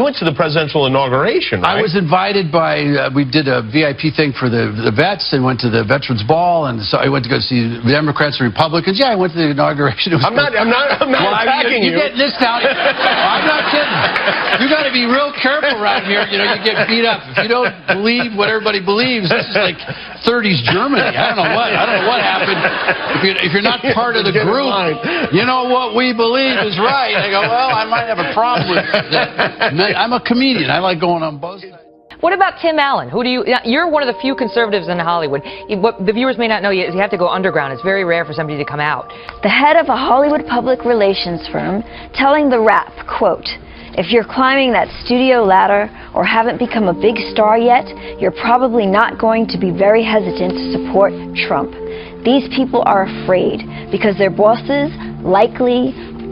You went to the presidential inauguration, right? I was invited by, we did a VIP thing for the vets and went to the Veterans Ball, and so I went to go see the Democrats and Republicans. Yeah, I went to the inauguration. I'm not attacking you. You get this now. I'm not kidding. You got to be real careful around here. You know, you get beat up. If you don't believe what everybody believes, this is like 30s Germany. I don't know what happened. If you're not part of the group, you know what we believe is right. I go, well, I might have a problem with that. I'm a comedian. I like going on both sides. What about Tim Allen? You're one of the few conservatives in Hollywood. What the viewers may not know is you have to go underground. It's very rare for somebody to come out. The head of a Hollywood public relations firm telling The Wrap, quote, "If you're climbing that studio ladder or haven't become a big star yet, you're probably not going to be very hesitant to support Trump. These people are afraid because their bosses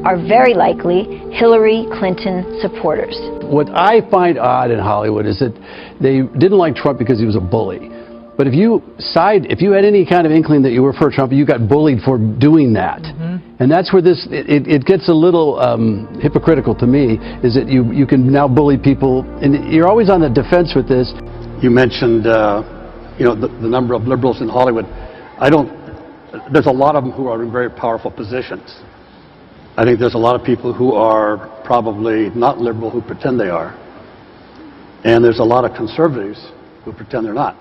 are very likely Hillary Clinton supporters." What I find odd in Hollywood is that they didn't like Trump because he was a bully. But if you had any kind of inkling that you were for Trump, you got bullied for doing that. And that's where it gets a little hypocritical to me, is that you can now bully people, and you're always on the defense with this. You mentioned, the number of liberals in Hollywood. There's a lot of them who are in very powerful positions. I think there's a lot of people who are probably not liberal who pretend they are. And there's a lot of conservatives who pretend they're not.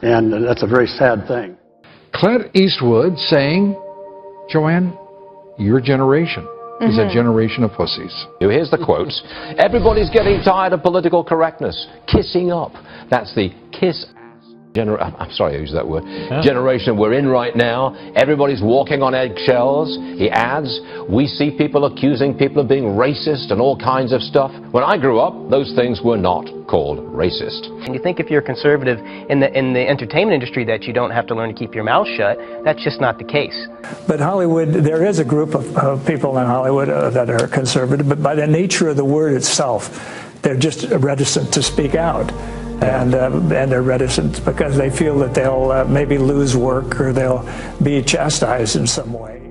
And that's a very sad thing. Clint Eastwood saying, Joanne, your generation is a generation of pussies. Here's the quotes. Everybody's getting tired of political correctness. Kissing up. That's the kiss. I'm sorry I used that word. Generation we're in right now. Everybody's walking on eggshells. He adds, we see people accusing people of being racist and all kinds of stuff. When I grew up, those things were not called racist. And you think if you're a conservative in the entertainment industry that you don't have to learn to keep your mouth shut. That's just not the case. But Hollywood, there is a group of people in Hollywood that are conservative, but by the nature of the word itself, they're just reticent to speak out. And they're reticent because they feel that they'll maybe lose work or they'll be chastised in some way.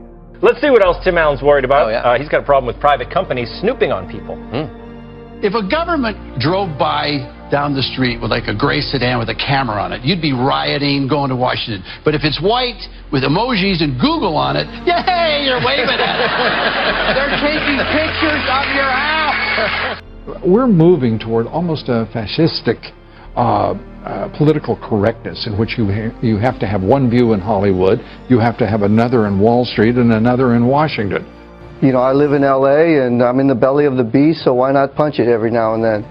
Let's see what else Tim Allen's worried about. He's got a problem with private companies snooping on people. If a government drove by down the street with like a gray sedan with a camera on it, you'd be rioting, going to Washington. But if it's white with emojis and Google on it, yay, you're waving at it. They're taking pictures of your house. We're moving toward almost a fascistic political correctness in which you have to have one view in Hollywood, you have to have another in Wall Street and another in Washington. You know, I live in LA and I'm in the belly of the beast, so why not punch it every now and then?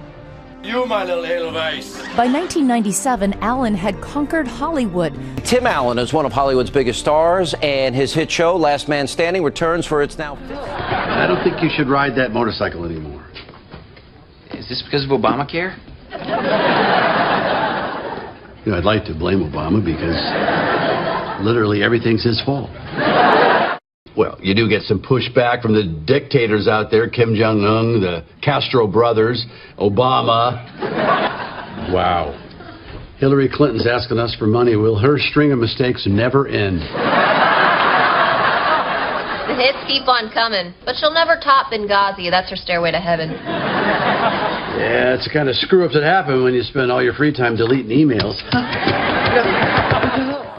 You, my little Edelweiss. By 1997, Allen had conquered Hollywood. Tim Allen is one of Hollywood's biggest stars, and his hit show, Last Man Standing, returns for its now 5th. I don't think you should ride that motorcycle anymore. Is this because of Obamacare? You know, I'd like to blame Obama because literally everything's his fault. Well, you do get some pushback from the dictators out there, Kim Jong-un, the Castro brothers, Obama. Wow. Hillary Clinton's asking us for money. Will her string of mistakes never end? The hits keep on coming, but she'll never top Benghazi. That's her stairway to heaven. Yeah, it's the kind of screw-ups that happen when you spend all your free time deleting emails.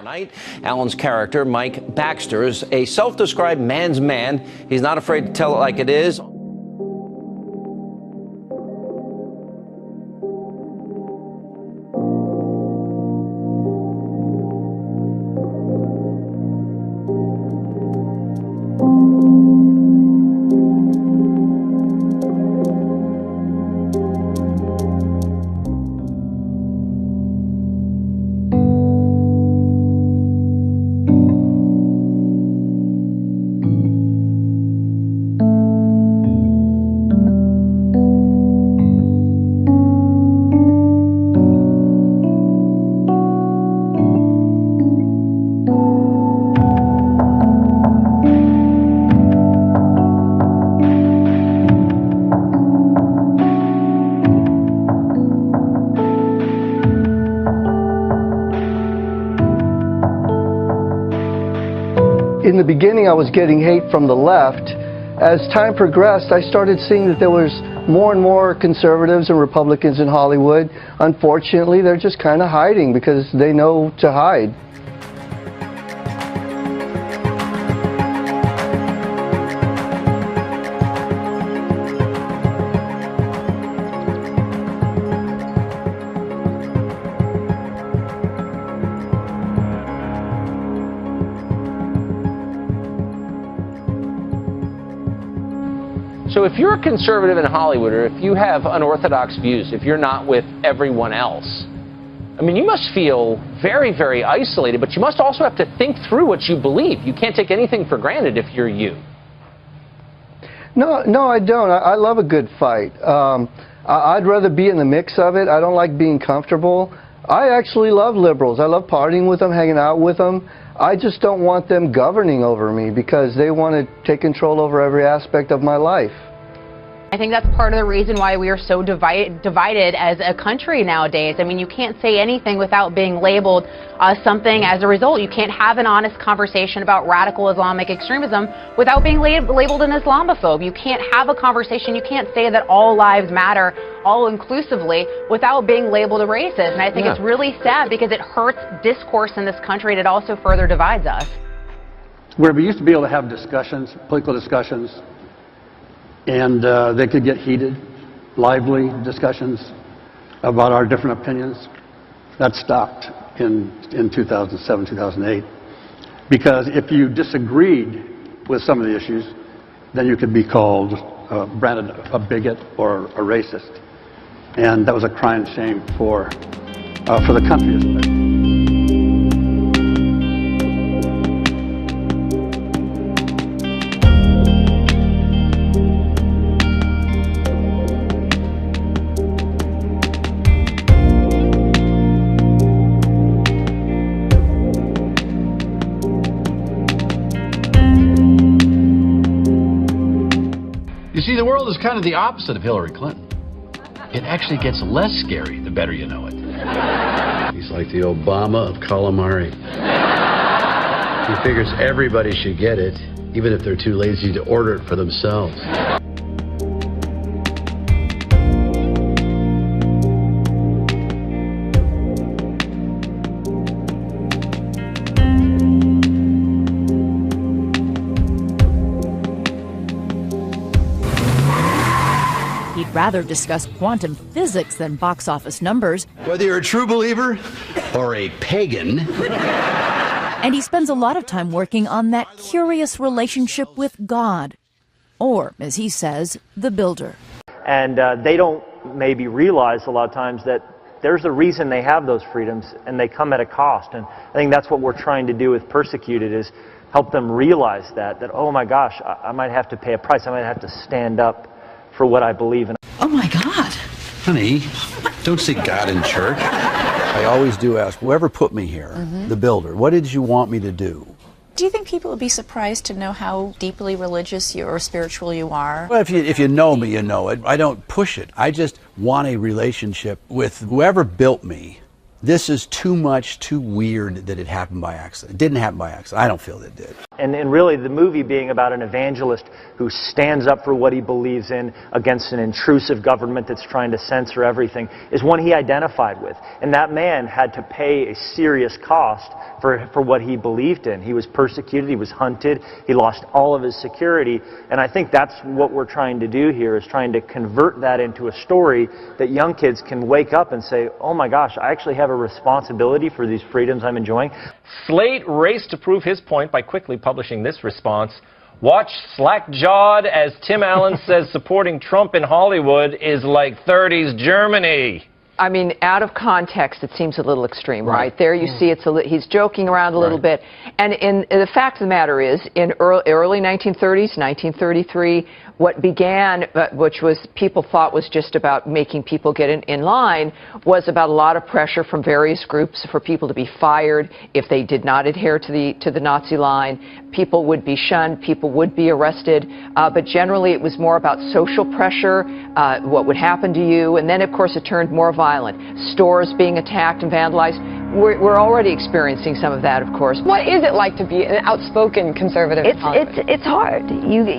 Night, Allen's character, Mike Baxter, is a self-described man's man. He's not afraid to tell it like it is. In the beginning, I was getting hate from the left. As time progressed, I started seeing that there was more and more conservatives and Republicans in Hollywood, unfortunately, they're just kind of hiding because they know to hide. So if you're a conservative in Hollywood, or if you have unorthodox views, if you're not with everyone else, I mean, you must feel very, very isolated, but you must also have to think through what you believe. You can't take anything for granted if you're you. No, I don't. I love a good fight. I'd rather be in the mix of it. I don't like being comfortable. I actually love liberals. I love partying with them, hanging out with them. I just don't want them governing over me because they want to take control over every aspect of my life. I think that's part of the reason why we are so divided as a country nowadays. I mean, you can't say anything without being labeled something as a result. You can't have an honest conversation about radical Islamic extremism without being labeled an Islamophobe. You can't have a conversation. You can't say that all lives matter all inclusively without being labeled a racist. And I think it's really sad because it hurts discourse in this country and it also further divides us. Where we used to be able to have discussions, political discussions, and they could get heated, lively discussions about our different opinions. That stopped in 2007, 2008. Because if you disagreed with some of the issues, then you could be called, branded a bigot or a racist. And that was a crying shame for the country especially. You see, the world is kind of the opposite of Hillary Clinton. It actually gets less scary the better you know it. He's like the Obama of calamari. He figures everybody should get it, even if they're too lazy to order it for themselves. He'd rather discuss quantum physics than box office numbers. Whether you're a true believer or a pagan. And he spends a lot of time working on that curious relationship with God. Or, as he says, the builder. And they don't maybe realize a lot of times that there's a reason they have those freedoms and they come at a cost. And I think that's what we're trying to do with Persecuted is help them realize that oh my gosh, I might have to pay a price. I might have to stand up for what I believe in. Oh my God. Honey, don't say God in church. I always do ask, whoever put me here, the builder, what did you want me to do? Do you think people would be surprised to know how deeply religious you or spiritual you are? Well, if you know me, you know it. I don't push it. I just want a relationship with whoever built me. This is too much, too weird that it happened by accident. It didn't happen by accident. I don't feel that it did. And really the movie being about an evangelist who stands up for what he believes in against an intrusive government that's trying to censor everything is one he identified with. And that man had to pay a serious cost for what he believed in. He was persecuted, he was hunted, he lost all of his security. And I think that's what we're trying to do here is trying to convert that into a story that young kids can wake up and say, oh my gosh, I actually have a responsibility for these freedoms I'm enjoying. Slate raced to prove his point by quickly publishing this response. Watch slack-jawed as Tim Allen says supporting Trump in Hollywood is like 30s Germany. I mean, out of context, it seems a little extreme, right? There you see he's joking around a little bit. And the fact of the matter is, in early 1930s, 1933, what began, which was people thought was just about making people get in line, was about a lot of pressure from various groups for people to be fired if they did not adhere to the Nazi line. People would be shunned, people would be arrested, but generally it was more about social pressure, what would happen to you, and then of course it turned more violent. Stores being attacked and vandalized. we're already experiencing some of that, of course. What is it like to be an outspoken conservative? It's hard.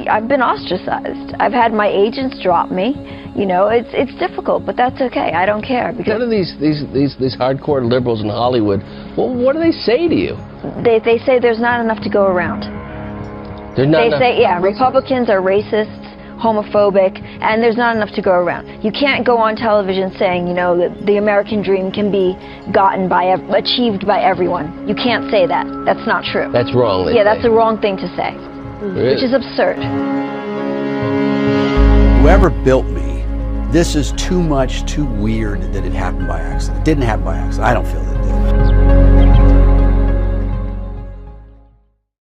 I've been ostracized. I've had my agents drop me. You know, it's difficult, but that's okay. I don't care. Because none of these hardcore liberals in Hollywood, well, what do they say to you? They say there's not enough to go around. They say, yeah, Republicans are racists, homophobic, and there's not enough to go around. You can't go on television saying, you know, that the American dream can be achieved by everyone. You can't say that. That's not true. That's wrong. Yeah, that's the wrong thing to say, which is absurd. Whoever built me, this is too much, too weird that it happened by accident. It didn't happen by accident. I don't feel that it did.